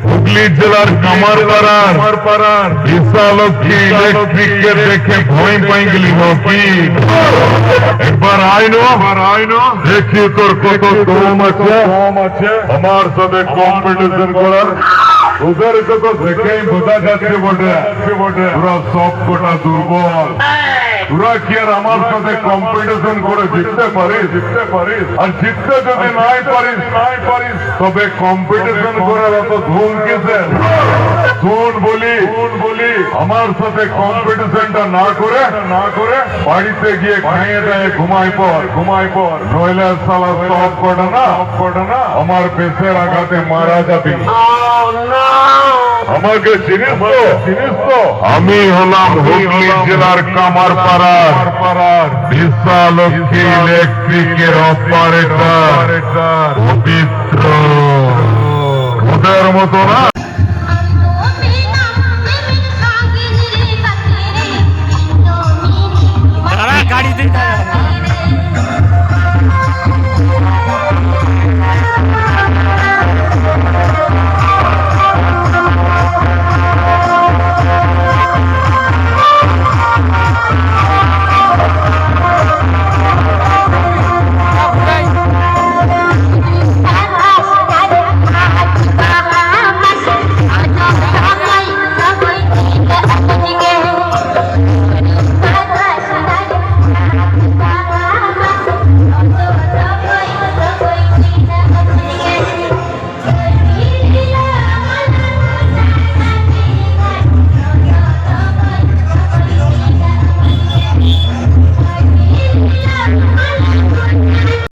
হুগলি জেলার কামারপাড়ার বিশালক্ষী ইলেকট্রিকের দেখে ভয় পাই গেলি নাকি? একবার আইনো দেখি তোর কত দম আছে আমার সাথে কম্পিটিশন করার। ওদের কত দেখেই বোঝা যাচ্ছে বটে তোরা সব কটা দুর্বল। তোরা কি আর আমার সাথে কম্পিটিশন করে জিততে পারিস? আর জিততে যদি নাই পারিস তবে কম্পিটিশন করার অত ধুম কিসের? শোন বলি আমার সাথে কম্পিটিশনটা না করে বাড়িতে গিয়ে খাইয়ে দেয় ঘুমাই পর নইলে সালা সব কটা না আমার পেশের আঘাতে মারা যাবে। আমাকে চিনিস তো? আমি হলাম হুগলি জেলার কামারপাড়ার বিশালক্ষী ইলেকট্রিকের অপারেটর পবিত্র। ওদের মতো না